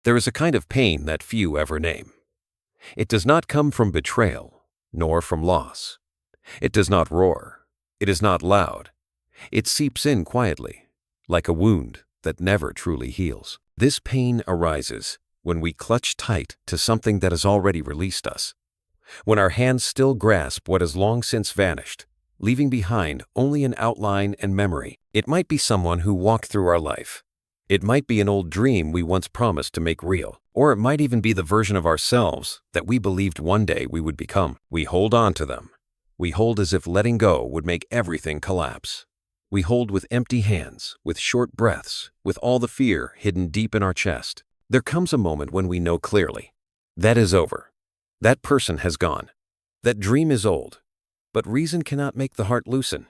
There is a kind of pain that few ever name. It does not come from betrayal, nor from loss. It does not roar. It is not loud. It seeps in quietly, like a wound that never truly heals. This pain arises when we clutch tight to something that has already released us, when our hands still grasp what has long since vanished, leaving behind only an outline and memory. It might be someone who walked through our life. It might be an old dream we once promised to make real, or it might even be the version of ourselves that we believed one day we would become. We hold on to them. We hold as if letting go would make everything collapse. We hold with empty hands, with short breaths, with all the fear hidden deep in our chest. There comes a moment when we know clearly. That is over. That person has gone. That dream is old. But reason cannot make the heart loosen,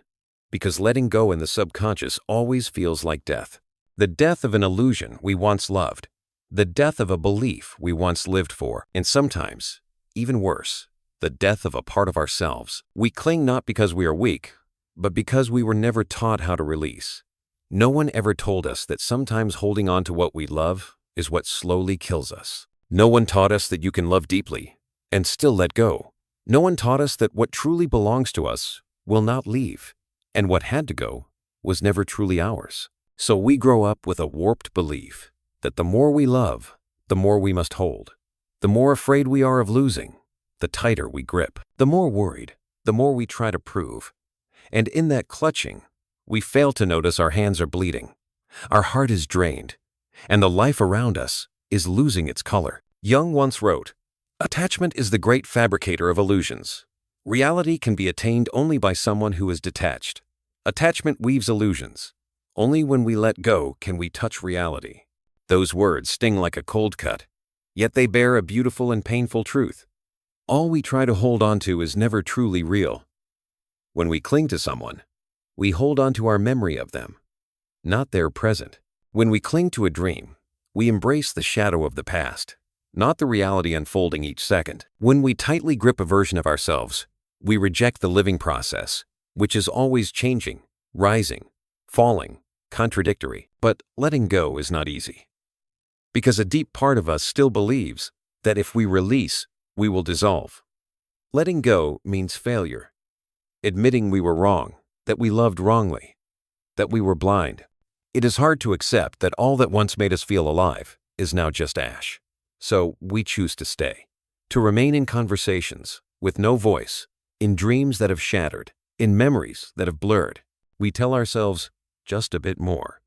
because letting go in the subconscious always feels like death. The death of an illusion we once loved. The death of a belief we once lived for. And sometimes, even worse, the death of a part of ourselves. We cling not because we are weak, but because we were never taught how to release. No one ever told us that sometimes holding on to what we love is what slowly kills us. No one taught us that you can love deeply and still let go. No one taught us that what truly belongs to us will not leave, and what had to go was never truly ours. So we grow up with a warped belief that the more we love, the more we must hold. The more afraid we are of losing, the tighter we grip. The more worried, the more we try to prove. And in that clutching, we fail to notice our hands are bleeding, our heart is drained, and the life around us is losing its color. Jung once wrote, "Attachment is the great fabricator of illusions. Reality can be attained only by someone who is detached. Attachment weaves illusions. Only when we let go can we touch reality." Those words sting like a cold cut, yet they bear a beautiful and painful truth. All we try to hold on to is never truly real. When we cling to someone, we hold on to our memory of them, not their present. When we cling to a dream, we embrace the shadow of the past, not the reality unfolding each second. When we tightly grip a version of ourselves, we reject the living process, which is always changing, rising, falling, contradictory. But letting go is not easy, because a deep part of us still believes that if we release, we will dissolve. Letting go means failure, admitting we were wrong, that we loved wrongly, that we were blind. It is hard to accept that all that once made us feel alive is now just ash. So we choose to stay, to remain in conversations with no voice, in dreams that have shattered, in memories that have blurred. We tell ourselves, just a bit more.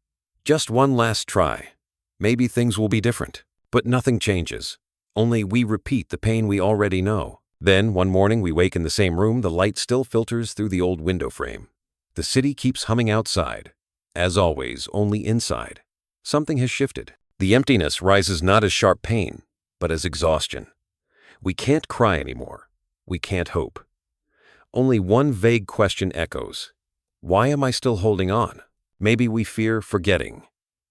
Just one last try. Maybe things will be different. But nothing changes. Only we repeat the pain we already know. Then, one morning, we wake in the same room. The light still filters through the old window frame. The city keeps humming outside. As always, only inside. Something has shifted. The emptiness rises not as sharp pain, but as exhaustion. We can't cry anymore. We can't hope. Only one vague question echoes. Why am I still holding on? Maybe we fear forgetting.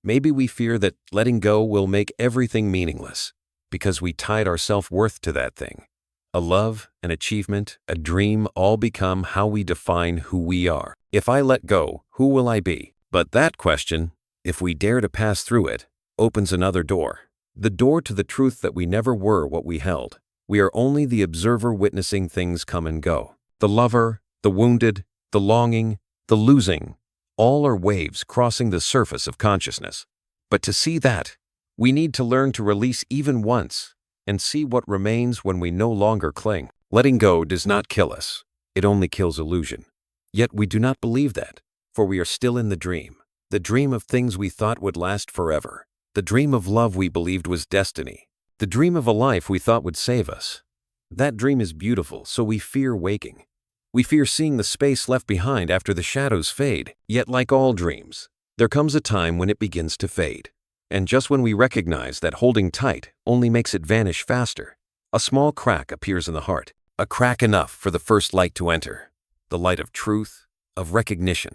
Maybe we fear that letting go will make everything meaningless, because we tied our self-worth to that thing. A love, an achievement, a dream all become how we define who we are. If I let go, who will I be? But that question, if we dare to pass through it, opens another door. The door to the truth that we never were what we held. We are only the observer witnessing things come and go. The lover, the wounded, the longing, the losing, all are waves crossing the surface of consciousness. But to see that, we need to learn to release even once and see what remains when we no longer cling. Letting go does not kill us. It only kills illusion. Yet we do not believe that, for we are still in the dream of things we thought would last forever, the dream of love we believed was destiny, the dream of a life we thought would save us. That dream is beautiful, so we fear waking. We fear seeing the space left behind after the shadows fade. Yet like all dreams, there comes a time when it begins to fade. And just when we recognize that holding tight only makes it vanish faster, a small crack appears in the heart, a crack enough for the first light to enter, the light of truth, of recognition.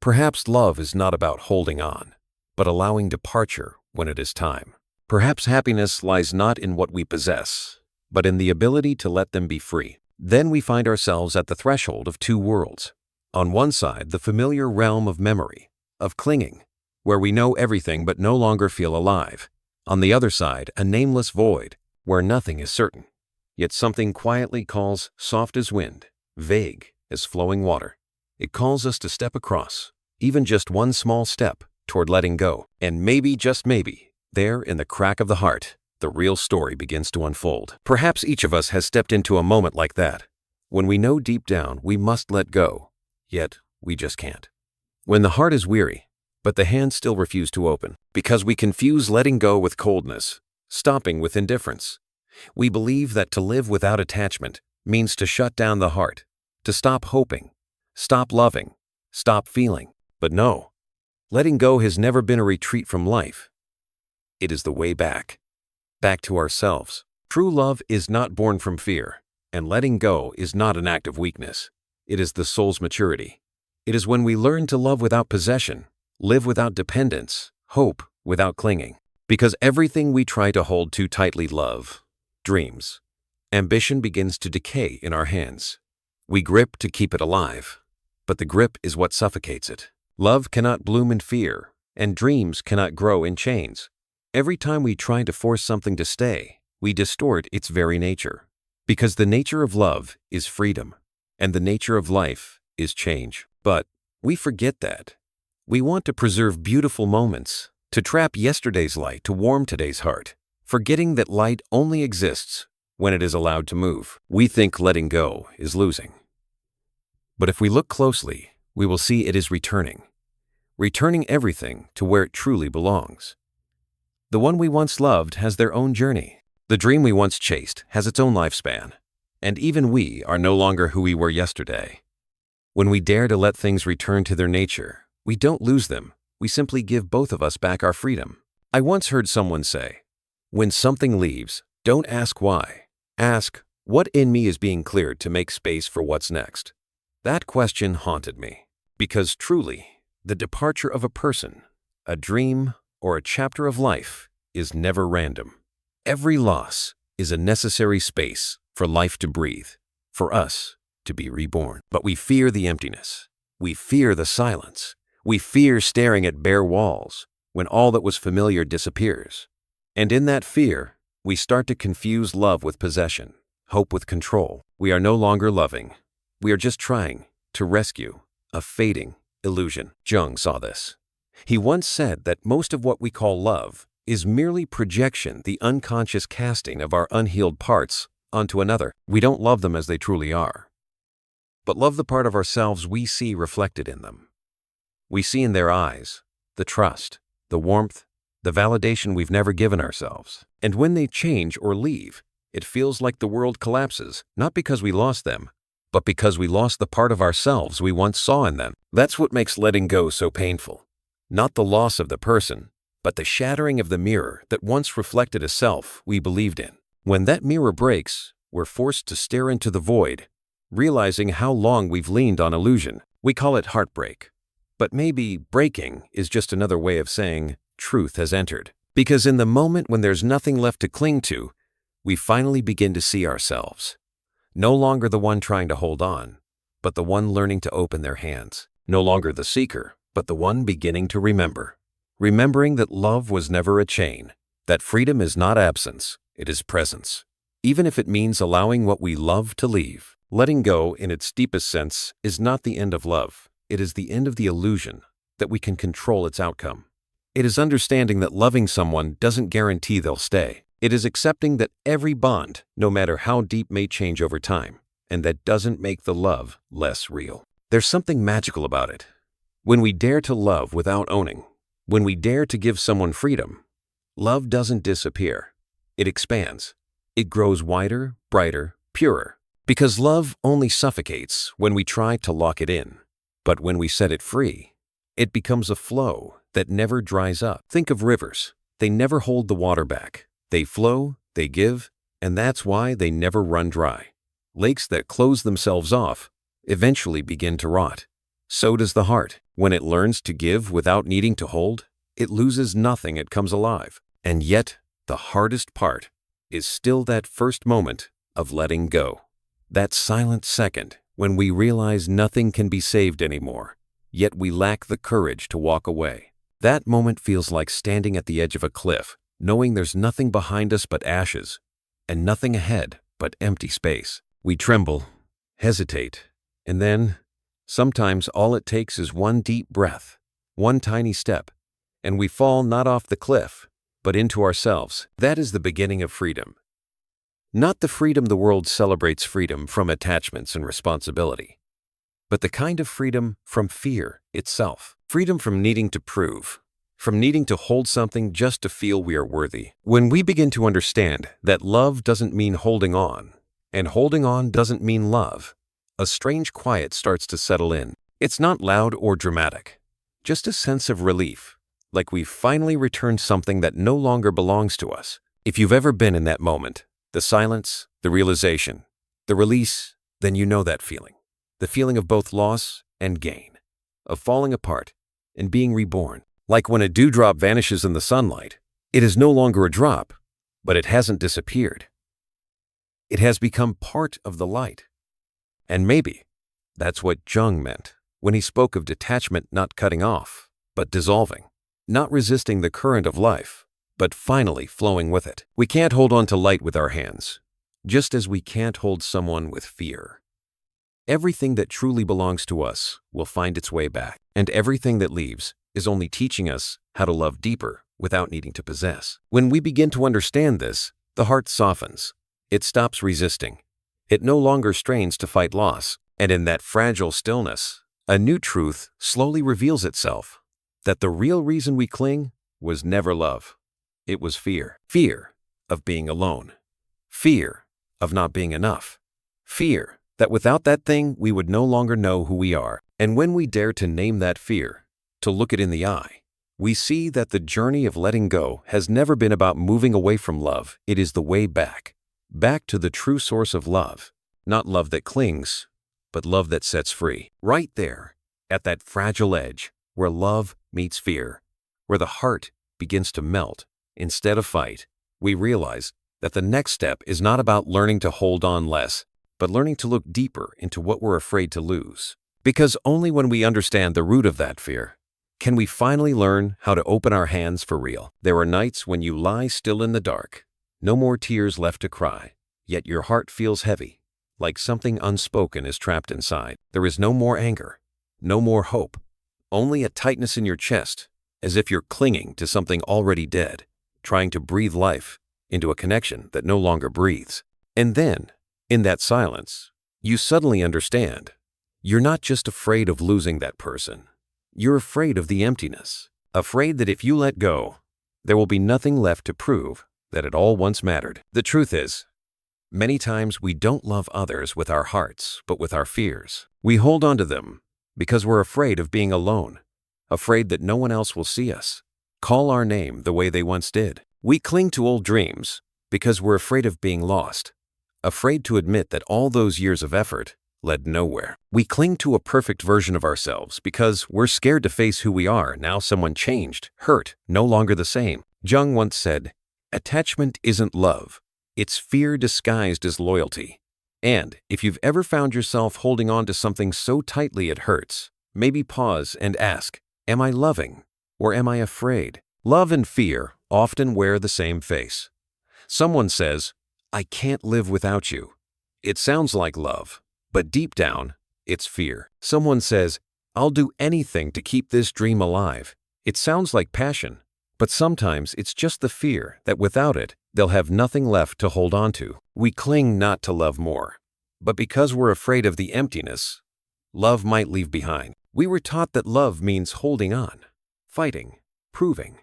Perhaps love is not about holding on, but allowing departure when it is time. Perhaps happiness lies not in what we possess, but in the ability to let them be free. Then we find ourselves at the threshold of two worlds. On one side, the familiar realm of memory, of clinging, where we know everything but no longer feel alive. On the other side, a nameless void, where nothing is certain. Yet something quietly calls, soft as wind, vague as flowing water. It calls us to step across, even just one small step toward letting go. And maybe, just maybe, there in the crack of the heart, the real story begins to unfold. Perhaps each of us has stepped into a moment like that, when we know deep down we must let go, yet we just can't. When the heart is weary, but the hands still refuse to open, because we confuse letting go with coldness, stopping with indifference. We believe that to live without attachment means to shut down the heart, to stop hoping, stop loving, stop feeling. But no, letting go has never been a retreat from life. It is the way back to ourselves. True love is not born from fear, and letting go is not an act of weakness. It is the soul's maturity. It is when we learn to love without possession, live without dependence, hope without clinging. Because everything we try to hold too tightly, love, dreams, ambition, begins to decay in our hands. We grip to keep it alive, but the grip is what suffocates it. Love cannot bloom in fear, and dreams cannot grow in chains. Every time we try to force something to stay, we distort its very nature. Because the nature of love is freedom, and the nature of life is change. But we forget that. We want to preserve beautiful moments, to trap yesterday's light to warm today's heart, forgetting that light only exists when it is allowed to move. We think letting go is losing. But if we look closely, we will see it is returning everything to where it truly belongs. The one we once loved has their own journey. The dream we once chased has its own lifespan. And even we are no longer who we were yesterday. When we dare to let things return to their nature, we don't lose them. We simply give both of us back our freedom. I once heard someone say, when something leaves, don't ask why. Ask, what in me is being cleared to make space for what's next? That question haunted me. Because truly, the departure of a person, a dream, or a chapter of life is never random. Every loss is a necessary space for life to breathe, for us to be reborn. But we fear the emptiness. We fear the silence. We fear staring at bare walls when all that was familiar disappears. And in that fear, we start to confuse love with possession, hope with control. We are no longer loving. We are just trying to rescue a fading illusion. Jung saw this. He once said that most of what we call love is merely projection, the unconscious casting of our unhealed parts onto another. We don't love them as they truly are, but love the part of ourselves we see reflected in them. We see in their eyes the trust, the warmth, the validation we've never given ourselves. And when they change or leave, it feels like the world collapses, not because we lost them, but because we lost the part of ourselves we once saw in them. That's what makes letting go so painful. Not the loss of the person, but the shattering of the mirror that once reflected a self we believed in. When that mirror breaks, we're forced to stare into the void, realizing how long we've leaned on illusion. We call it heartbreak. But maybe breaking is just another way of saying truth has entered. Because in the moment when there's nothing left to cling to, we finally begin to see ourselves. No longer the one trying to hold on, but the one learning to open their hands. No longer the seeker, but the one beginning to remember. Remembering that love was never a chain, that freedom is not absence, it is presence. Even if it means allowing what we love to leave. Letting go, in its deepest sense, is not the end of love. It is the end of the illusion that we can control its outcome. It is understanding that loving someone doesn't guarantee they'll stay. It is accepting that every bond, no matter how deep, may change over time, and that doesn't make the love less real. There's something magical about it. When we dare to love without owning, when we dare to give someone freedom, love doesn't disappear. It expands. It grows wider, brighter, purer. Because love only suffocates when we try to lock it in. But when we set it free, it becomes a flow that never dries up. Think of rivers. They never hold the water back. They flow, they give, and that's why they never run dry. Lakes that close themselves off eventually begin to rot. So does the heart. When it learns to give without needing to hold, it loses nothing, it comes alive. And yet, the hardest part is still that first moment of letting go. That silent second when we realize nothing can be saved anymore, yet we lack the courage to walk away. That moment feels like standing at the edge of a cliff, knowing there's nothing behind us but ashes, and nothing ahead but empty space. We tremble, hesitate, and then, sometimes all it takes is one deep breath, one tiny step, and we fall not off the cliff, but into ourselves. That is the beginning of freedom. Not the freedom the world celebrates, freedom from attachments and responsibility, but the kind of freedom from fear itself. Freedom from needing to prove, from needing to hold something just to feel we are worthy. When we begin to understand that love doesn't mean holding on, and holding on doesn't mean love, a strange quiet starts to settle in. It's not loud or dramatic, just a sense of relief, like we've finally returned something that no longer belongs to us. If you've ever been in that moment, the silence, the realization, the release, then you know that feeling. The feeling of both loss and gain, of falling apart and being reborn. Like when a dewdrop vanishes in the sunlight, it is no longer a drop, but it hasn't disappeared. It has become part of the light. And maybe that's what Jung meant when he spoke of detachment, not cutting off, but dissolving, not resisting the current of life, but finally flowing with it. We can't hold on to light with our hands, just as we can't hold someone with fear. Everything that truly belongs to us will find its way back, and everything that leaves is only teaching us how to love deeper without needing to possess. When we begin to understand this, the heart softens. It stops resisting. It no longer strains to fight loss, and in that fragile stillness, a new truth slowly reveals itself, that the real reason we cling was never love. It was fear. Fear of being alone. Fear of not being enough. Fear that without that thing we would no longer know who we are. And when we dare to name that fear, to look it in the eye, we see that the journey of letting go has never been about moving away from love. It is the way back. Back to the true source of love. Not love that clings, but love that sets free. Right there, at that fragile edge, where love meets fear, where the heart begins to melt instead of fight, we realize that the next step is not about learning to hold on less, but learning to look deeper into what we're afraid to lose. Because only when we understand the root of that fear can we finally learn how to open our hands for real. There are nights when you lie still in the dark, no more tears left to cry, yet your heart feels heavy, like something unspoken is trapped inside. There is no more anger, no more hope, only a tightness in your chest, as if you're clinging to something already dead, trying to breathe life into a connection that no longer breathes. And then, in that silence, you suddenly understand. You're not just afraid of losing that person. You're afraid of the emptiness. Afraid that if you let go, there will be nothing left to prove that it all once mattered. The truth is, many times we don't love others with our hearts, but with our fears. We hold on to them because we're afraid of being alone, afraid that no one else will see us, call our name the way they once did. We cling to old dreams because we're afraid of being lost, afraid to admit that all those years of effort led nowhere. We cling to a perfect version of ourselves because we're scared to face who we are now someone changed, hurt, no longer the same. Jung once said, "Attachment isn't love. It's fear disguised as loyalty." And if you've ever found yourself holding on to something so tightly it hurts, maybe pause and ask, am I loving or am I afraid? Love and fear often wear the same face. Someone says, "I can't live without you." It sounds like love, but deep down, it's fear. Someone says, "I'll do anything to keep this dream alive." It sounds like passion, but sometimes it's just the fear that without it, they'll have nothing left to hold on to. We cling not to love more, but because we're afraid of the emptiness love might leave behind. We were taught that love means holding on, fighting, proving.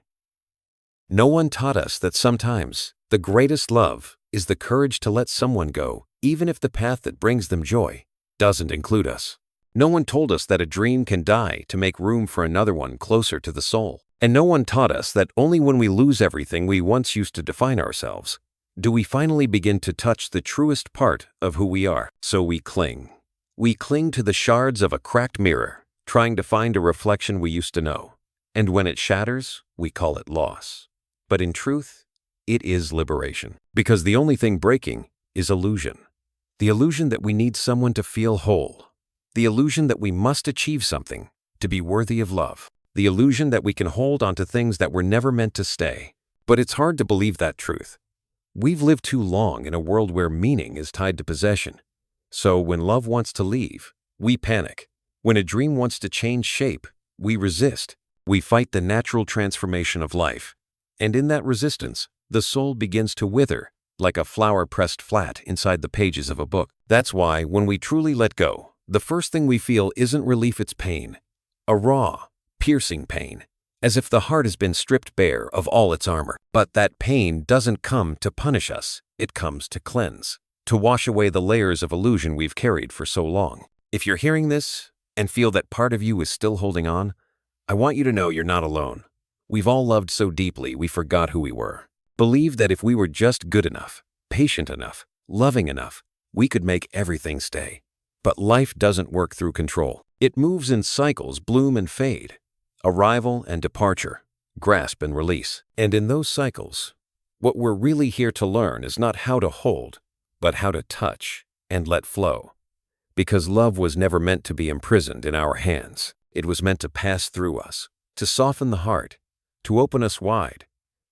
No one taught us that sometimes the greatest love is the courage to let someone go, even if the path that brings them joy doesn't include us. No one told us that a dream can die to make room for another one closer to the soul. And no one taught us that only when we lose everything we once used to define ourselves, do we finally begin to touch the truest part of who we are. So we cling. We cling to the shards of a cracked mirror, trying to find a reflection we used to know. And when it shatters, we call it loss. But in truth, it is liberation. Because the only thing breaking is illusion. The illusion that we need someone to feel whole. The illusion that we must achieve something to be worthy of love. The illusion that we can hold onto things that were never meant to stay. But it's hard to believe that truth. We've lived too long in a world where meaning is tied to possession. So when love wants to leave, we panic. When a dream wants to change shape, we resist. We fight the natural transformation of life. And in that resistance, the soul begins to wither, like a flower pressed flat inside the pages of a book. That's why, when we truly let go, the first thing we feel isn't relief, it's pain. A raw, piercing pain, as if the heart has been stripped bare of all its armor. But that pain doesn't come to punish us, it comes to cleanse, to wash away the layers of illusion we've carried for so long. If you're hearing this and feel that part of you is still holding on, I want you to know you're not alone. We've all loved so deeply we forgot who we were. Believed that if we were just good enough, patient enough, loving enough, we could make everything stay. But life doesn't work through control. It moves in cycles, bloom and fade, arrival and departure, grasp and release. And in those cycles, what we're really here to learn is not how to hold, but how to touch and let flow. Because love was never meant to be imprisoned in our hands. It was meant to pass through us, to soften the heart, to open us wide,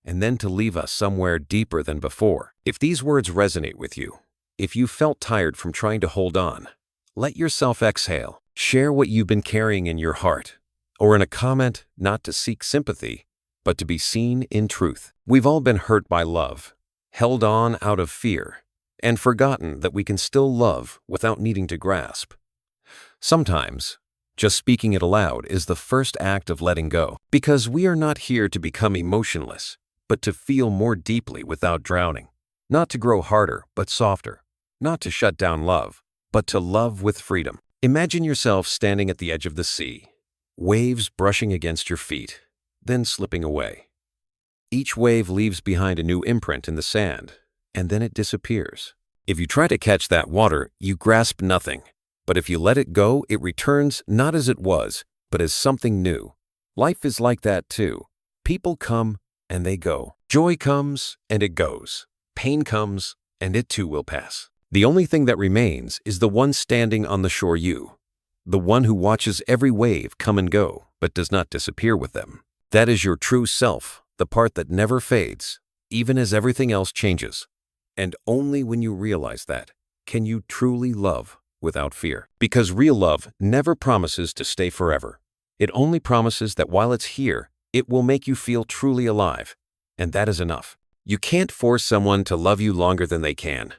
and then to leave us somewhere deeper than before. If these words resonate with you, if you felt tired from trying to hold on, let yourself exhale. Share what you've been carrying in your heart, or in a comment, not to seek sympathy, but to be seen in truth. We've all been hurt by love, held on out of fear, and forgotten that we can still love without needing to grasp. Sometimes, just speaking it aloud is the first act of letting go, because we are not here to become emotionless, but to feel more deeply without drowning. Not to grow harder, but softer. Not to shut down love, but to love with freedom. Imagine yourself standing at the edge of the sea, waves brushing against your feet, then slipping away. Each wave leaves behind a new imprint in the sand, and then it disappears. If you try to catch that water, you grasp nothing. But if you let it go, it returns not as it was, but as something new. Life is like that too. People come and they go. Joy comes and it goes. Pain comes and it too will pass. The only thing that remains is the one standing on the shore, you. The one who watches every wave come and go, but does not disappear with them. That is your true self, the part that never fades, even as everything else changes. And only when you realize that, can you truly love without fear. Because real love never promises to stay forever. It only promises that while it's here, it will make you feel truly alive. And that is enough. You can't force someone to love you longer than they can.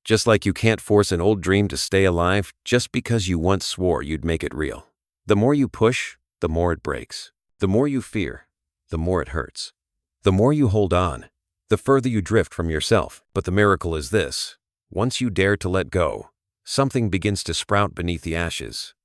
Just like you can't force an old dream to stay alive just because you once swore you'd make it real. The more you push, the more it breaks. The more you fear, the more it hurts. The more you hold on, the further you drift from yourself. But the miracle is this: once you dare to let go, something begins to sprout beneath the ashes.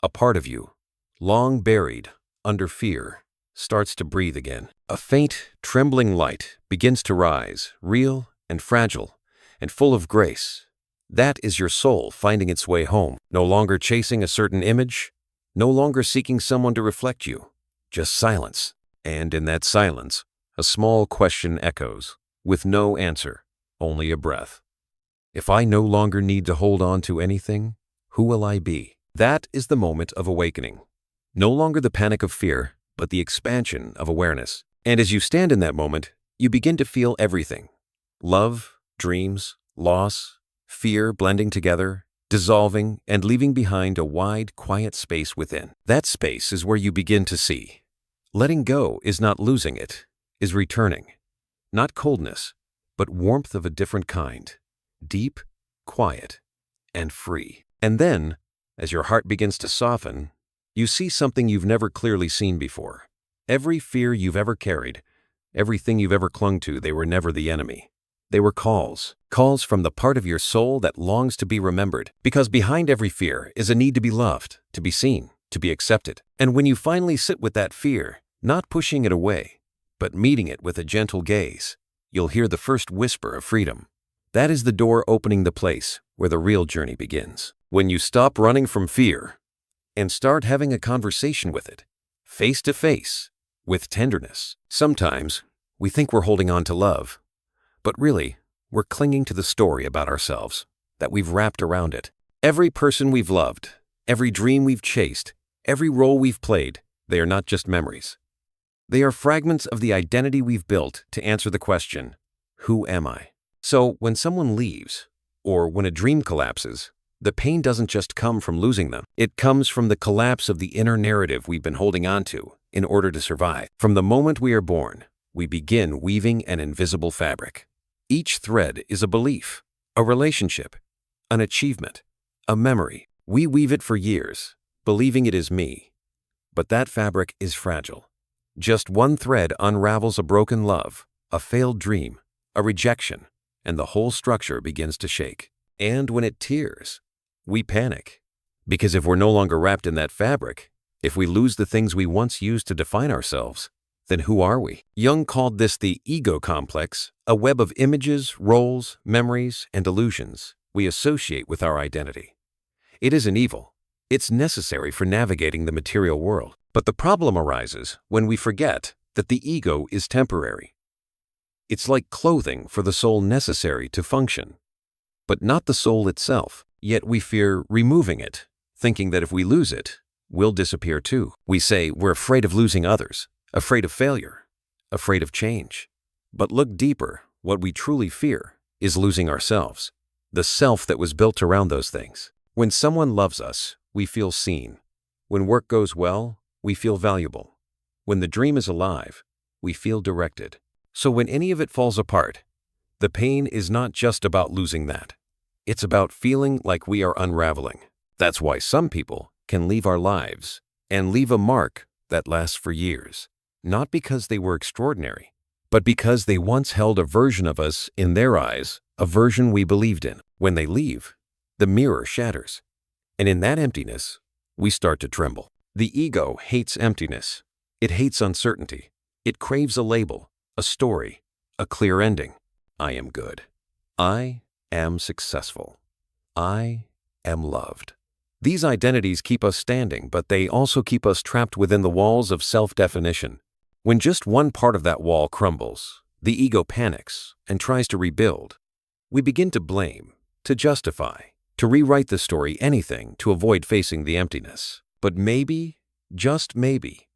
A part of you, long buried under fear, starts to breathe again. A faint, trembling light begins to rise, real and fragile and full of grace. That is your soul finding its way home, no longer chasing a certain image, no longer seeking someone to reflect you, just silence. And in that silence, a small question echoes, with no answer, only a breath. If I no longer need to hold on to anything, who will I be? That is the moment of awakening. No longer the panic of fear, but the expansion of awareness. And as you stand in that moment, you begin to feel everything. Love, dreams, loss, fear blending together, dissolving and leaving behind a wide, quiet space within. That space is where you begin to see. Letting go is not losing it, is returning. Not coldness, but warmth of a different kind. Deep, quiet, and free. And then, as your heart begins to soften, you see something you've never clearly seen before. Every fear you've ever carried, everything you've ever clung to, they were never the enemy. They were calls from the part of your soul that longs to be remembered. Because behind every fear is a need to be loved, to be seen, to be accepted. And when you finally sit with that fear, not pushing it away, but meeting it with a gentle gaze, you'll hear the first whisper of freedom. That is the door opening the place where the real journey begins. When you stop running from fear and start having a conversation with it, face to face, with tenderness. Sometimes we think we're holding on to love, but really, we're clinging to the story about ourselves that we've wrapped around it. Every person we've loved, every dream we've chased, every role we've played, they are not just memories. They are fragments of the identity we've built to answer the question, who am I? So when someone leaves, or when a dream collapses, the pain doesn't just come from losing them. It comes from the collapse of the inner narrative we've been holding on to in order to survive. From the moment we are born, we begin weaving an invisible fabric. Each thread is a belief, a relationship, an achievement, a memory. We weave it for years, believing it is me. But that fabric is fragile. Just one thread unravels a broken love, a failed dream, a rejection, and the whole structure begins to shake. And when it tears, we panic. Because if we're no longer wrapped in that fabric, if we lose the things we once used to define ourselves, then who are we? Jung called this the ego complex, a web of images, roles, memories, and illusions we associate with our identity. It isn't evil. It's necessary for navigating the material world. But the problem arises when we forget that the ego is temporary. It's like clothing for the soul necessary to function, but not the soul itself. Yet we fear removing it, thinking that if we lose it, we'll disappear too. We say we're afraid of losing others, afraid of failure, afraid of change. But look deeper. What we truly fear is losing ourselves, the self that was built around those things. When someone loves us, we feel seen. When work goes well, we feel valuable. When the dream is alive, we feel directed. So when any of it falls apart, the pain is not just about losing that. It's about feeling like we are unraveling. That's why some people can leave our lives and leave a mark that lasts for years. Not because they were extraordinary, but because they once held a version of us in their eyes, a version we believed in. When they leave, the mirror shatters. And in that emptiness, we start to tremble. The ego hates emptiness. It hates uncertainty. It craves a label, a story, a clear ending. I am good. I am successful. I am loved. These identities keep us standing, but they also keep us trapped within the walls of self-definition. When just one part of that wall crumbles, the ego panics and tries to rebuild. We begin to blame, to justify, to rewrite the story, anything to avoid facing the emptiness. But maybe, just maybe,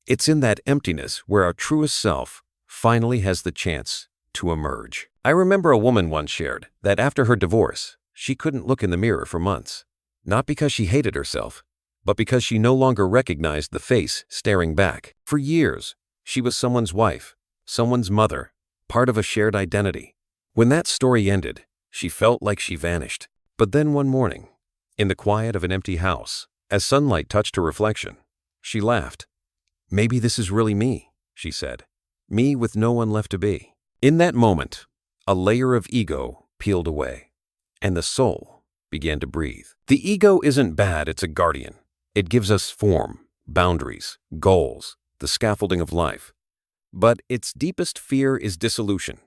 it's in that emptiness where our truest self finally has the chance to emerge. I remember a woman once shared that after her divorce, she couldn't look in the mirror for months. Not because she hated herself, but because she no longer recognized the face staring back. For years, she was someone's wife, someone's mother, part of a shared identity. When that story ended, she felt like she vanished. But then one morning, in the quiet of an empty house, as sunlight touched her reflection, she laughed. Maybe this is really me, she said. Me with no one left to be. In that moment, a layer of ego peeled away, and the soul began to breathe. The ego isn't bad, it's a guardian. It gives us form, boundaries, goals, the scaffolding of life. But its deepest fear is dissolution.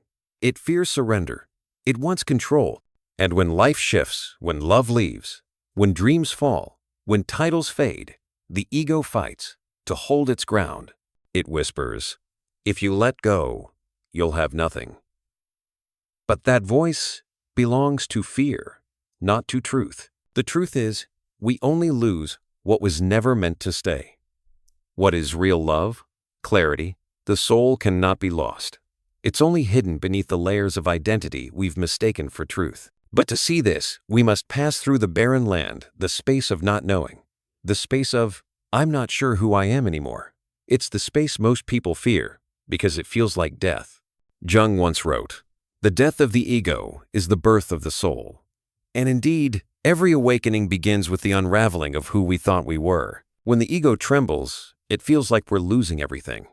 It fears surrender. It wants control. And when life shifts, when love leaves, when dreams fall, when titles fade, the ego fights to hold its ground. It whispers, if you let go, you'll have nothing. But that voice belongs to fear, not to truth. The truth is, we only lose what was never meant to stay. What is real love, clarity, the soul cannot be lost. It's only hidden beneath the layers of identity we've mistaken for truth. But to see this, we must pass through the barren land, the space of not knowing, the space of, I'm not sure who I am anymore. It's the space most people fear because it feels like death. Jung once wrote, the death of the ego is the birth of the soul. And indeed, every awakening begins with the unraveling of who we thought we were. When the ego trembles, it feels like we're losing everything.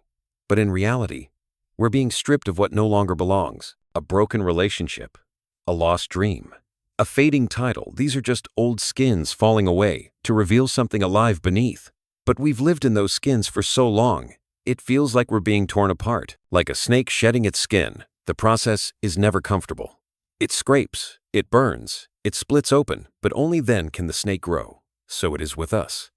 But in reality, we're being stripped of what no longer belongs. A broken relationship, a lost dream, a fading title. These are just old skins falling away to reveal something alive beneath. But we've lived in those skins for so long, it feels like we're being torn apart. Like a snake shedding its skin, the process is never comfortable. It scrapes, it burns, it splits open, but only then can the snake grow. So it is with us.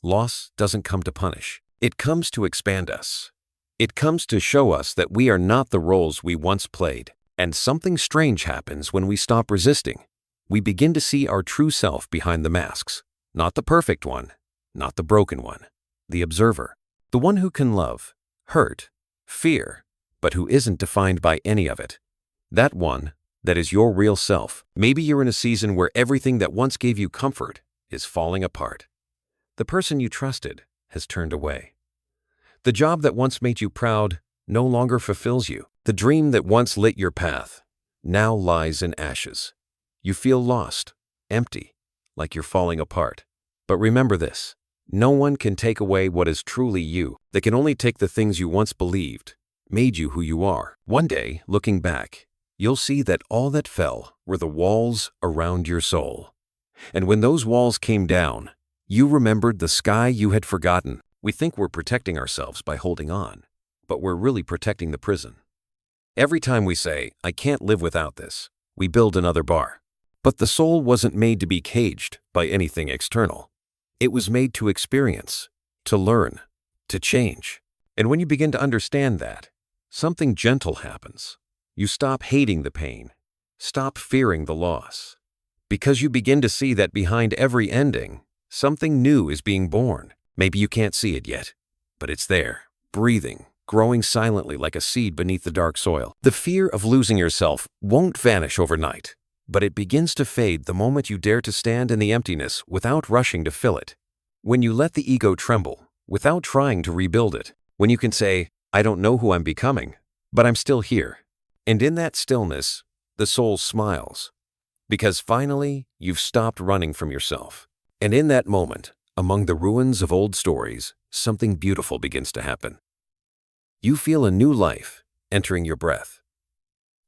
Loss doesn't come to punish. It comes to expand us. It comes to show us that we are not the roles we once played. And something strange happens when we stop resisting. We begin to see our true self behind the masks. Not the perfect one, not the broken one. The observer. The one who can love, hurt, fear, but who isn't defined by any of it. That one, that is your real self. Maybe you're in a season where everything that once gave you comfort is falling apart. The person you trusted has turned away. The job that once made you proud no longer fulfills you. The dream that once lit your path now lies in ashes. You feel lost, empty, like you're falling apart. But remember this, no one can take away what is truly you. They can only take the things you once believed made you who you are. One day, looking back, you'll see that all that fell were the walls around your soul. And when those walls came down, you remembered the sky you had forgotten. We think we're protecting ourselves by holding on, but we're really protecting the prison. Every time we say, I can't live without this, we build another bar. But the soul wasn't made to be caged by anything external. It was made to experience, to learn, to change. And when you begin to understand that, something gentle happens. You stop hating the pain, stop fearing the loss. Because you begin to see that behind every ending, something new is being born. Maybe you can't see it yet, but it's there, breathing, growing silently like a seed beneath the dark soil. The fear of losing yourself won't vanish overnight, but it begins to fade the moment you dare to stand in the emptiness without rushing to fill it. When you let the ego tremble, without trying to rebuild it. When you can say, I don't know who I'm becoming, but I'm still here. And in that stillness, the soul smiles. Because finally, you've stopped running from yourself. And in that moment, among the ruins of old stories, something beautiful begins to happen. You feel a new life entering your breath.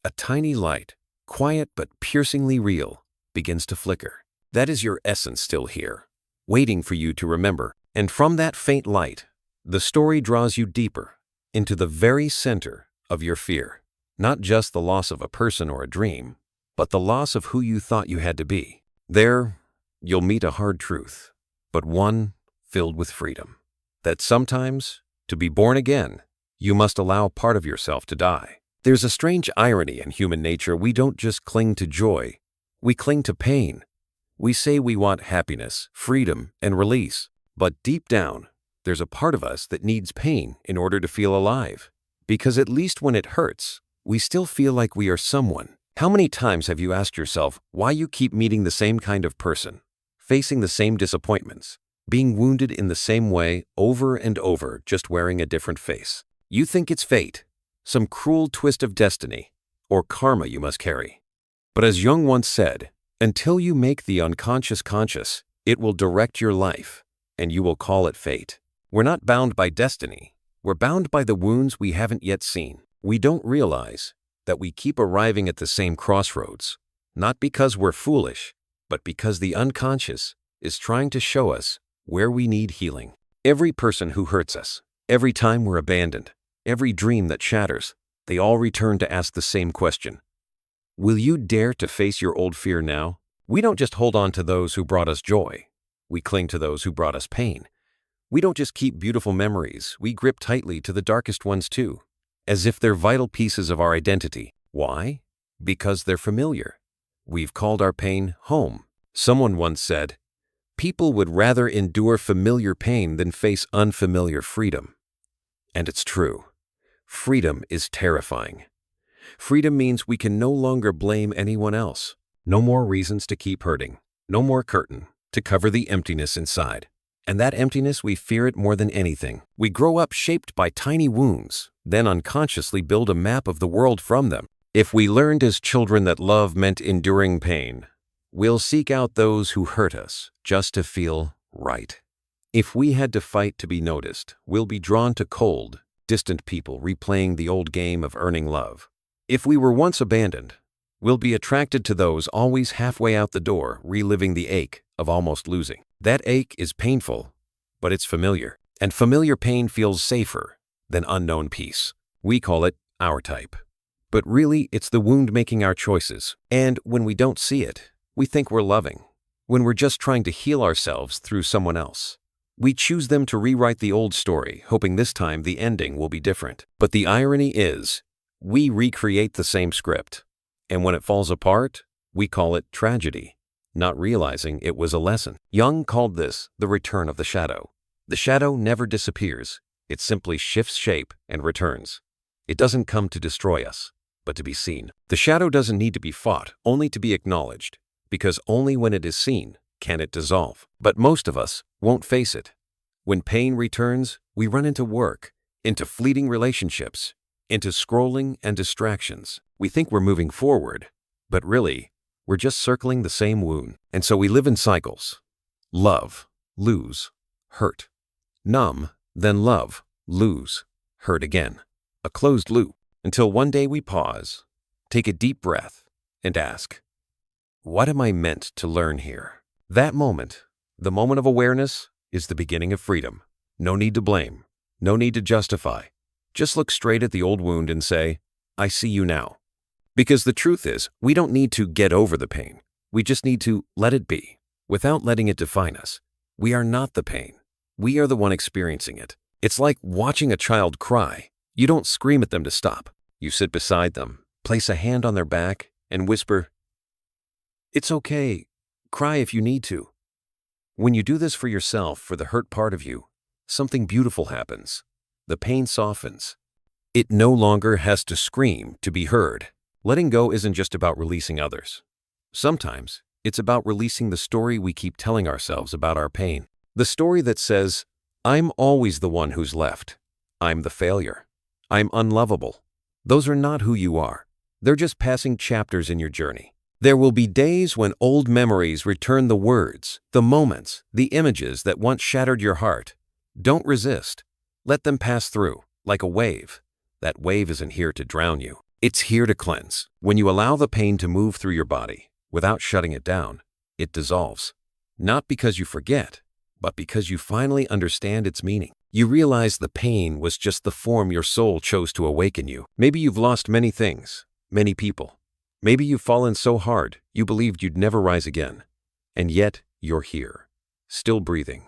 A tiny light, quiet but piercingly real, begins to flicker. That is your essence still here, waiting for you to remember. And from that faint light, the story draws you deeper into the very center of your fear. Not just the loss of a person or a dream, but the loss of who you thought you had to be. There, you'll meet a hard truth, but one filled with freedom. That sometimes, to be born again, you must allow part of yourself to die. There's a strange irony in human nature. We don't just cling to joy, we cling to pain. We say we want happiness, freedom, and release, but deep down, there's a part of us that needs pain in order to feel alive. Because at least when it hurts, we still feel like we are someone. How many times have you asked yourself why you keep meeting the same kind of person, facing the same disappointments, being wounded in the same way over and over, just wearing a different face? You think it's fate, some cruel twist of destiny, or karma you must carry. But as Jung once said, until you make the unconscious conscious, it will direct your life, and you will call it fate. We're not bound by destiny. We're bound by the wounds we haven't yet seen. We don't realize that we keep arriving at the same crossroads, not because we're foolish, but because the unconscious is trying to show us where we need healing. Every person who hurts us, every time we're abandoned, every dream that shatters, they all return to ask the same question. Will you dare to face your old fear now? We don't just hold on to those who brought us joy. We cling to those who brought us pain. We don't just keep beautiful memories, we grip tightly to the darkest ones too, as if they're vital pieces of our identity. Why? Because they're familiar. We've called our pain home. Someone once said, people would rather endure familiar pain than face unfamiliar freedom. And it's true. Freedom is terrifying. Freedom means we can no longer blame anyone else. No more reasons to keep hurting. No more curtain to cover the emptiness inside. And that emptiness, we fear it more than anything. We grow up shaped by tiny wounds, then unconsciously build a map of the world from them. If we learned as children that love meant enduring pain, we'll seek out those who hurt us just to feel right. If we had to fight to be noticed, we'll be drawn to cold, distant people replaying the old game of earning love. If we were once abandoned, we'll be attracted to those always halfway out the door, reliving the ache of almost losing. That ache is painful, but it's familiar. And familiar pain feels safer than unknown peace. We call it our type. But really, it's the wound making our choices. And when we don't see it, we think we're loving. When we're just trying to heal ourselves through someone else. We choose them to rewrite the old story, hoping this time the ending will be different. But the irony is, we recreate the same script. And when it falls apart, we call it tragedy, not realizing it was a lesson. Jung called this the return of the shadow. The shadow never disappears. It simply shifts shape and returns. It doesn't come to destroy us, but to be seen. The shadow doesn't need to be fought, only to be acknowledged, because only when it is seen can it dissolve. But most of us won't face it. When pain returns, we run into work, into fleeting relationships, into scrolling and distractions. We think we're moving forward, but really, we're just circling the same wound. And so we live in cycles. Love, lose, hurt. Numb, then love, lose, hurt again. A closed loop, until one day we pause, take a deep breath, and ask, what am I meant to learn here? That moment, the moment of awareness, is the beginning of freedom. No need to blame, no need to justify. Just look straight at the old wound and say, I see you now. Because the truth is, we don't need to get over the pain. We just need to let it be, without letting it define us. We are not the pain. We are the one experiencing it. It's like watching a child cry. You don't scream at them to stop. You sit beside them, place a hand on their back, and whisper, it's okay. Cry if you need to. When you do this for yourself, for the hurt part of you, something beautiful happens. The pain softens. It no longer has to scream to be heard. Letting go isn't just about releasing others. Sometimes it's about releasing the story we keep telling ourselves about our pain. The story that says, I'm always the one who's left. I'm the failure. I'm unlovable. Those are not who you are. They're just passing chapters in your journey. There will be days when old memories return the words, the moments, the images that once shattered your heart. Don't resist. Let them pass through, like a wave. That wave isn't here to drown you. It's here to cleanse. When you allow the pain to move through your body, without shutting it down, it dissolves. Not because you forget, but because you finally understand its meaning. You realize the pain was just the form your soul chose to awaken you. Maybe you've lost many things, many people. Maybe you've fallen so hard you believed you'd never rise again. And yet, you're here, still breathing,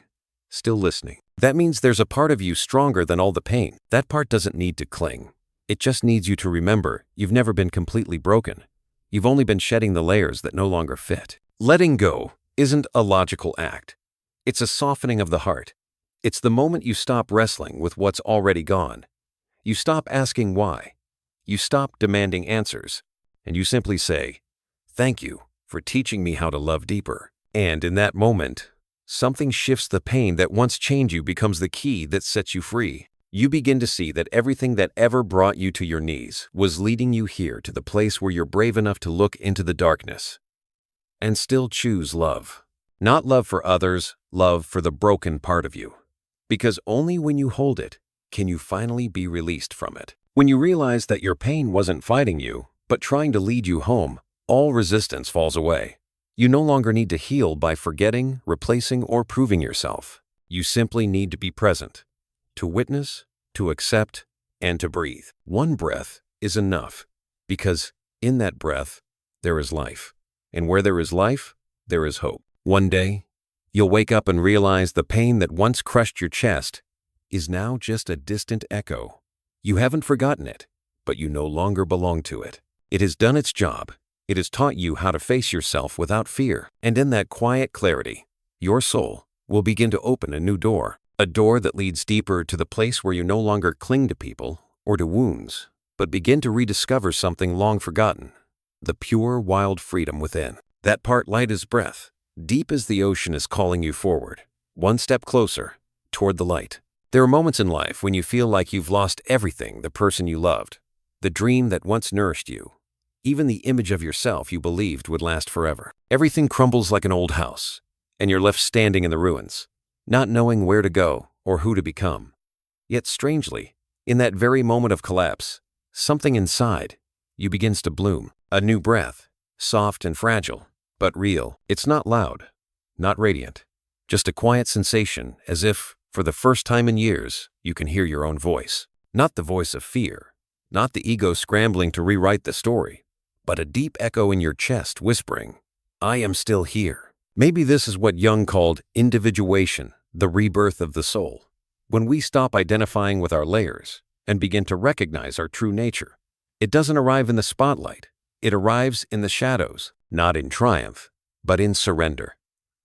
still listening. That means there's a part of you stronger than all the pain. That part doesn't need to cling. It just needs you to remember you've never been completely broken. You've only been shedding the layers that no longer fit. Letting go isn't a logical act. It's a softening of the heart. It's the moment you stop wrestling with what's already gone. You stop asking why. You stop demanding answers. And you simply say, thank you for teaching me how to love deeper. And in that moment, something shifts. The pain that once chained you becomes the key that sets you free. You begin to see that everything that ever brought you to your knees was leading you here to the place where you're brave enough to look into the darkness and still choose love. Not love for others, love for the broken part of you. Because only when you hold it can you finally be released from it. When you realize that your pain wasn't fighting you, but trying to lead you home, all resistance falls away. You no longer need to heal by forgetting, replacing, or proving yourself. You simply need to be present, to witness, to accept, and to breathe. One breath is enough, because in that breath, there is life. And where there is life, there is hope. One day, you'll wake up and realize the pain that once crushed your chest is now just a distant echo. You haven't forgotten it, but you no longer belong to it. It has done its job. It has taught you how to face yourself without fear. And in that quiet clarity, your soul will begin to open a new door. A door that leads deeper to the place where you no longer cling to people or to wounds, but begin to rediscover something long forgotten. The pure, wild freedom within. That part light as breath, deep as the ocean is calling you forward, one step closer, toward the light. There are moments in life when you feel like you've lost everything, the person you loved, the dream that once nourished you, even the image of yourself you believed would last forever. Everything crumbles like an old house, and you're left standing in the ruins, not knowing where to go or who to become. Yet strangely, in that very moment of collapse, something inside you begins to bloom. A new breath, soft and fragile, but real. It's not loud, not radiant, just a quiet sensation as if, for the first time in years, you can hear your own voice. Not the voice of fear, not the ego scrambling to rewrite the story, but a deep echo in your chest whispering, I am still here. Maybe this is what Jung called individuation, the rebirth of the soul. When we stop identifying with our layers and begin to recognize our true nature, it doesn't arrive in the spotlight. It arrives in the shadows, not in triumph, but in surrender.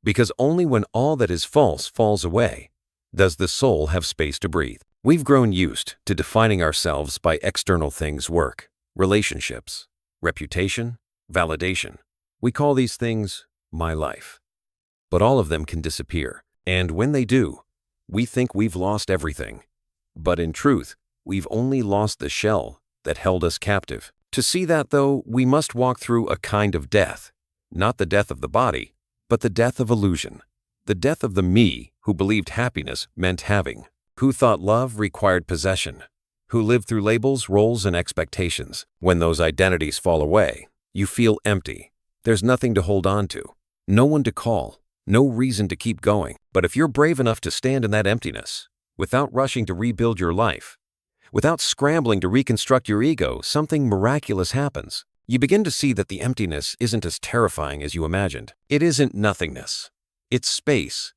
Because only when all that is false falls away does the soul have space to breathe. We've grown used to defining ourselves by external things: work, relationships, reputation, validation. We call these things my life. But all of them can disappear, and when they do, we think we've lost everything. But in truth, we've only lost the shell that held us captive. To see that, though, we must walk through a kind of death, not the death of the body, but the death of illusion, the death of the me who believed happiness meant having, who thought love required possession, who lived through labels, roles, and expectations. When those identities fall away, you feel empty. There's nothing to hold on to, no one to call, no reason to keep going. But if you're brave enough to stand in that emptiness, without rushing to rebuild your life, without scrambling to reconstruct your ego, something miraculous happens. You begin to see that the emptiness isn't as terrifying as you imagined. It isn't nothingness. It's space.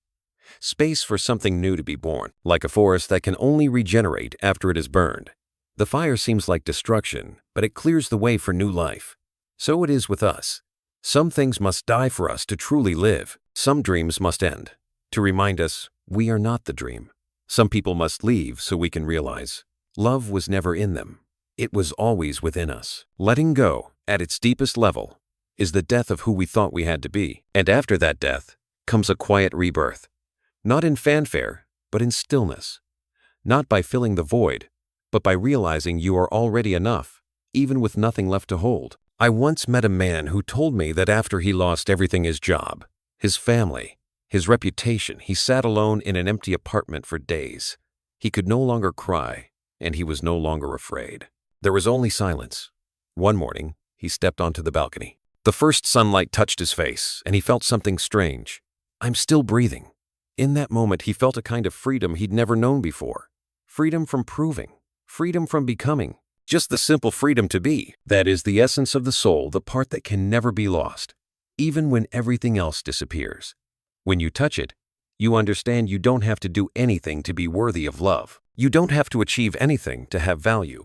Space for something new to be born, like a forest that can only regenerate after it is burned. The fire seems like destruction, but it clears the way for new life. So it is with us. Some things must die for us to truly live. Some dreams must end, to remind us we are not the dream. Some people must leave so we can realize love was never in them. It was always within us. Letting go, at its deepest level, is the death of who we thought we had to be. And after that death comes a quiet rebirth. Not in fanfare, but in stillness. Not by filling the void, but by realizing you are already enough, even with nothing left to hold. I once met a man who told me that after he lost everything: his job, his family, his reputation, he sat alone in an empty apartment for days. He could no longer cry, and he was no longer afraid. There was only silence. One morning, he stepped onto the balcony. The first sunlight touched his face, and he felt something strange. I'm still breathing. In that moment, he felt a kind of freedom he'd never known before. Freedom from proving. Freedom from becoming. Just the simple freedom to be. That is the essence of the soul, the part that can never be lost, even when everything else disappears. When you touch it, you understand you don't have to do anything to be worthy of love. You don't have to achieve anything to have value.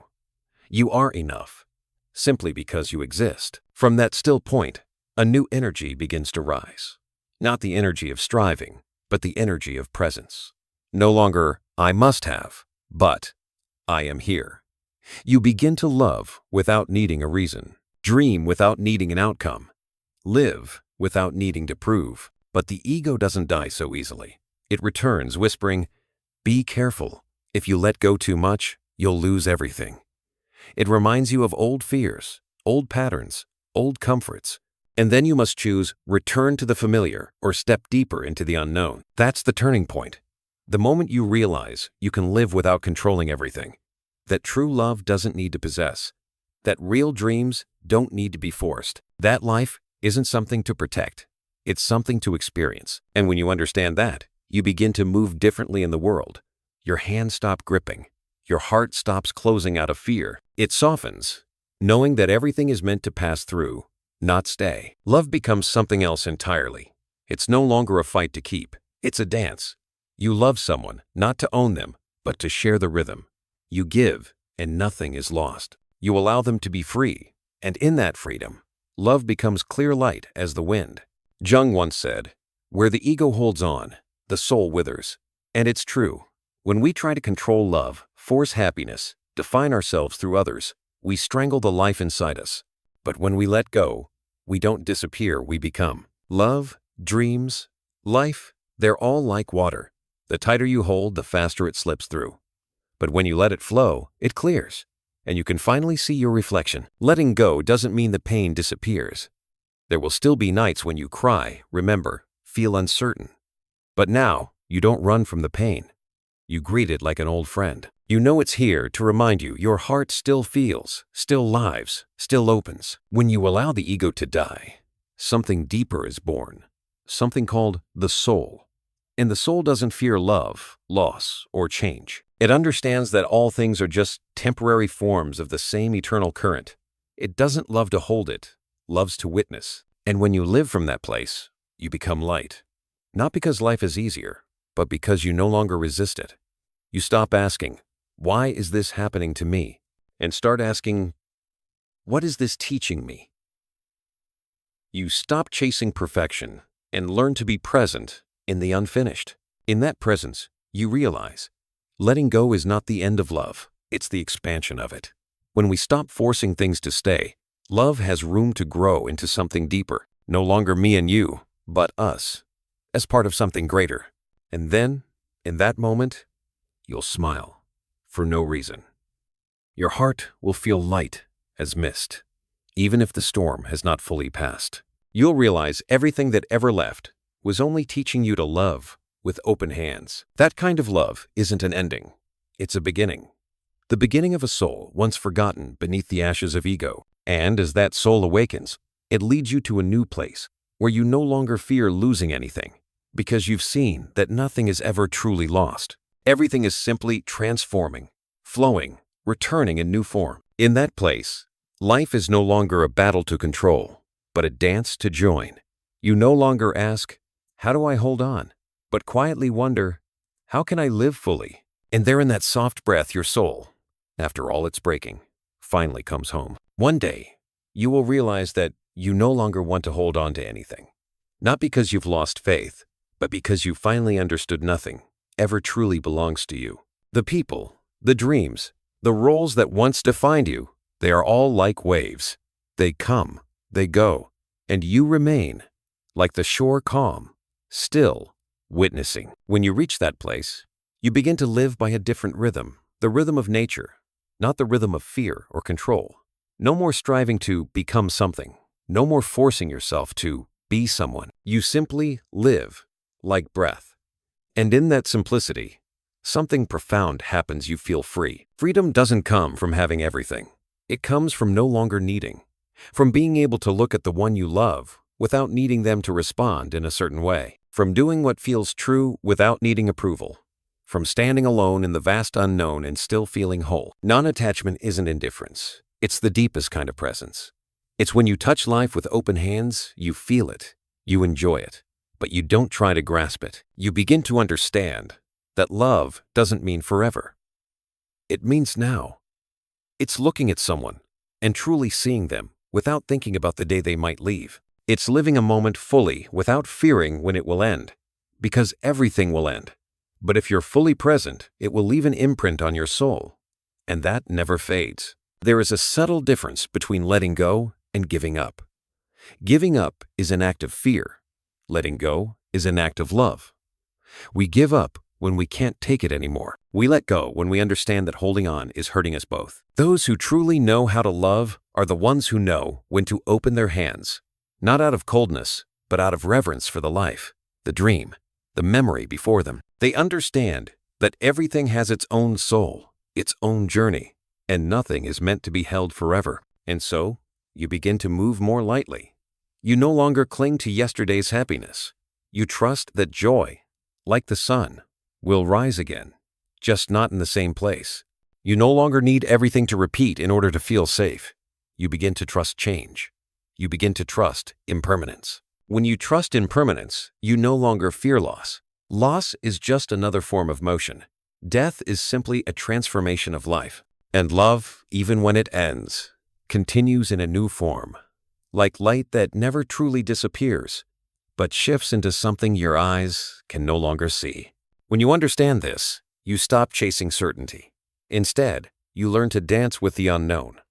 You are enough, simply because you exist. From that still point, a new energy begins to rise. Not the energy of striving, but the energy of presence. No longer, I must have, but I am here. You begin to love without needing a reason, dream without needing an outcome, live without needing to prove. But the ego doesn't die so easily. It returns, whispering, be careful. If you let go too much, you'll lose everything. It reminds you of old fears, old patterns, old comforts, and then you must choose return to the familiar or step deeper into the unknown. That's the turning point. The moment you realize you can live without controlling everything, that true love doesn't need to possess, that real dreams don't need to be forced, that life isn't something to protect. It's something to experience. And when you understand that, you begin to move differently in the world. Your hands stop gripping. Your heart stops closing out of fear. It softens, knowing that everything is meant to pass through, not stay. Love becomes something else entirely. It's no longer a fight to keep. It's a dance. You love someone, not to own them, but to share the rhythm. You give, and nothing is lost. You allow them to be free, and in that freedom, love becomes clear light as the wind. Jung once said, where the ego holds on, the soul withers. And it's true. When we try to control love, force happiness, define ourselves through others, we strangle the life inside us. But when we let go, we don't disappear, we become. Love, dreams, life, they're all like water. The tighter you hold, the faster it slips through. But when you let it flow, it clears, and you can finally see your reflection. Letting go doesn't mean the pain disappears. There will still be nights when you cry, remember, feel uncertain. But now, you don't run from the pain. You greet it like an old friend. You know it's here to remind you your heart still feels, still lives, still opens. When you allow the ego to die, something deeper is born, something called the soul. And the soul doesn't fear love, loss, or change. It understands that all things are just temporary forms of the same eternal current. It doesn't love to hold it, loves to witness. And when you live from that place, you become light. Not because life is easier, but because you no longer resist it. You stop asking, why is this happening to me? And start asking, what is this teaching me? You stop chasing perfection and learn to be present in the unfinished. In that presence, you realize Letting go is not the end of love, it's the expansion of it. When we stop forcing things to stay, love has room to grow into something deeper, no longer me and you, but us, as part of something greater. And then, in that moment, you'll smile, for no reason. Your heart will feel light as mist, even if the storm has not fully passed. You'll realize everything that ever left was only teaching you to love with open hands. That kind of love isn't an ending, it's a beginning. The beginning of a soul once forgotten beneath the ashes of ego. And as that soul awakens, it leads you to a new place where you no longer fear losing anything, because you've seen that nothing is ever truly lost. Everything is simply transforming, flowing, returning in new form. In that place, life is no longer a battle to control, but a dance to join. You no longer ask, "How do I hold on?" but quietly wonder, "How can I live fully?" And there in that soft breath, your soul, after all its breaking, finally comes home. One day, you will realize that you no longer want to hold on to anything. Not because you've lost faith, but because you finally understood nothing ever truly belongs to you. The people, the dreams, the roles that once defined you, they are all like waves. They come, they go, and you remain, like the shore calm, still, witnessing. When you reach that place, you begin to live by a different rhythm, the rhythm of nature, not the rhythm of fear or control. No more striving to become something, no more forcing yourself to be someone. You simply live like breath. And in that simplicity, something profound happens. You feel free. Freedom doesn't come from having everything. It comes from no longer needing, from being able to look at the one you love without needing them to respond in a certain way, from doing what feels true without needing approval, from standing alone in the vast unknown and still feeling whole. Non-attachment isn't indifference. It's the deepest kind of presence. It's when you touch life with open hands, you feel it, you enjoy it, but you don't try to grasp it. You begin to understand that love doesn't mean forever. It means now. It's looking at someone and truly seeing them without thinking about the day they might leave. It's living a moment fully without fearing when it will end, because everything will end. But if you're fully present, it will leave an imprint on your soul, and that never fades. There is a subtle difference between letting go and giving up. Giving up is an act of fear. Letting go is an act of love. We give up when we can't take it anymore. We let go when we understand that holding on is hurting us both. Those who truly know how to love are the ones who know when to open their hands, not out of coldness, but out of reverence for the life, the dream, the memory before them. They understand that everything has its own soul, its own journey, and nothing is meant to be held forever. And so, you begin to move more lightly. You no longer cling to yesterday's happiness. You trust that joy, like the sun, will rise again, just not in the same place. You no longer need everything to repeat in order to feel safe. You begin to trust change. You begin to trust impermanence. When you trust impermanence, you no longer fear loss. Loss is just another form of motion. Death is simply a transformation of life. And love, even when it ends, continues in a new form, like light that never truly disappears, but shifts into something your eyes can no longer see. When you understand this, you stop chasing certainty. Instead, you learn to dance with the unknown.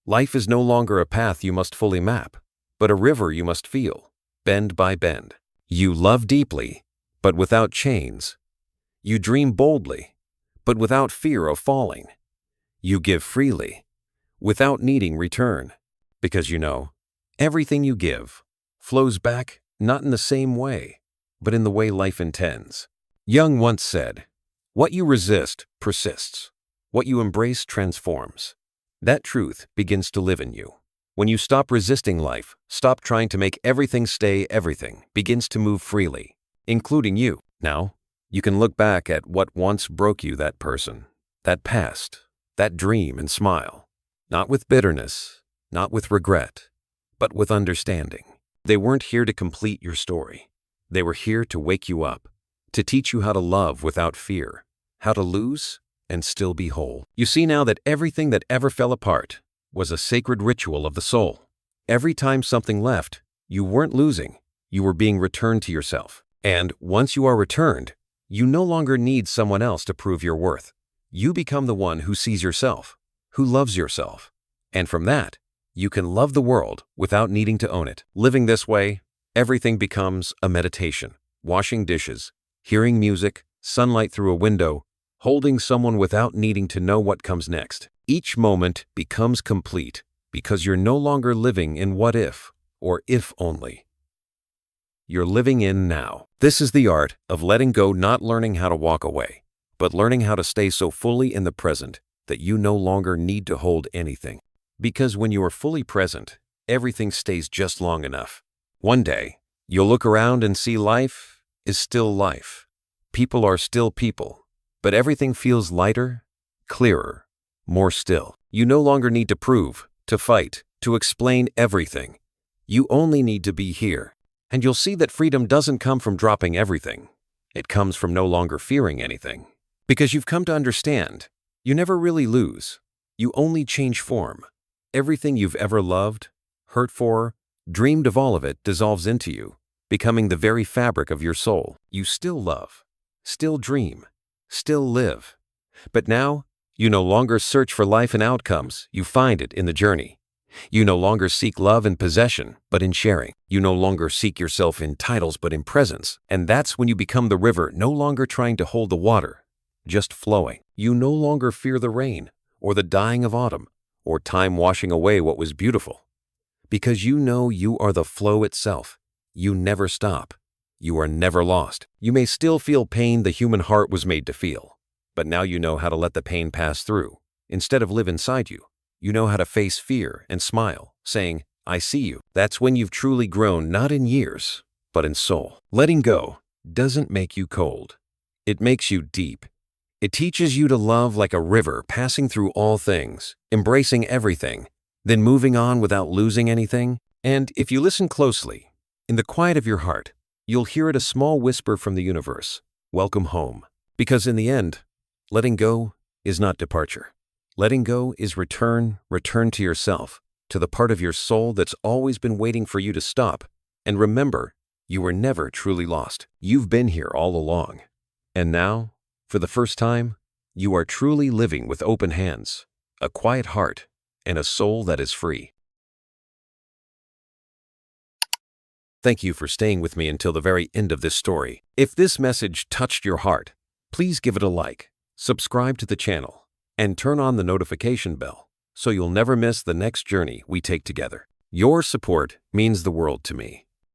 Life is no longer a path you must fully map, but a river you must feel, bend by bend. You love deeply, but without chains. You dream boldly, but without fear of falling. You give freely, without needing return, because you know, everything you give flows back not in the same way, but in the way life intends. Jung once said, "What you resist persists. What you embrace transforms." That truth begins to live in you. When you stop resisting life, stop trying to make everything stay, everything begins to move freely, including you. Now, you can look back at what once broke you, that person, that past, that dream, and smile. Not with bitterness, not with regret, but with understanding. They weren't here to complete your story. They were here to wake you up, to teach you how to love without fear, how to lose and still be whole. You see now that everything that ever fell apart was a sacred ritual of the soul. Every time something left, you weren't losing, you were being returned to yourself. And once you are returned, you no longer need someone else to prove your worth. you become the one who sees yourself, who loves yourself. And from that, you can love the world without needing to own it. Living this way, everything becomes a meditation. Washing dishes, hearing music, sunlight through a window, holding someone without needing to know what comes next. Each moment becomes complete because you're no longer living in what if or if only. You're living in now. This is the art of letting go, not learning how to walk away, but learning how to stay so fully in the present that you no longer need to hold anything. Because when you are fully present, everything stays just long enough. One day, you'll look around and see life is still life. People are still people, but everything feels lighter, clearer, more still. You no longer need to prove, to fight, to explain everything. You only need to be here. And you'll see that freedom doesn't come from dropping everything. It comes from no longer fearing anything. Because you've come to understand, you never really lose. You only change form. Everything you've ever loved, hurt for, dreamed of, all of it dissolves into you, becoming the very fabric of your soul. You still love, still dream, still live. But now, you no longer search for life and outcomes. You find it in the journey. You no longer seek love in possession, but in sharing. You no longer seek yourself in titles, but in presence. And that's when you become the river, no longer trying to hold the water, just flowing. You no longer fear the rain, or the dying of autumn, or time washing away what was beautiful. Because you know you are the flow itself. You never stop. You are never lost. You may still feel pain the human heart was made to feel, but now you know how to let the pain pass through, instead of live inside you. You know how to face fear and smile, saying, I see you. That's when you've truly grown, not in years, but in soul. Letting go doesn't make you cold. It makes you deep. It teaches you to love like a river, passing through all things, embracing everything, then moving on without losing anything. And if you listen closely, in the quiet of your heart, you'll hear it, a small whisper from the universe, welcome home. Because in the end, letting go is not departure. Letting go is return to yourself, to the part of your soul that's always been waiting for you to stop. And remember, you were never truly lost. You've been here all along. And now, for the first time, you are truly living with open hands, a quiet heart, and a soul that is free. Thank you for staying with me until the very end of this story. If this message touched your heart, please give it a like, subscribe to the channel, and turn on the notification bell so you'll never miss the next journey we take together. Your support means the world to me.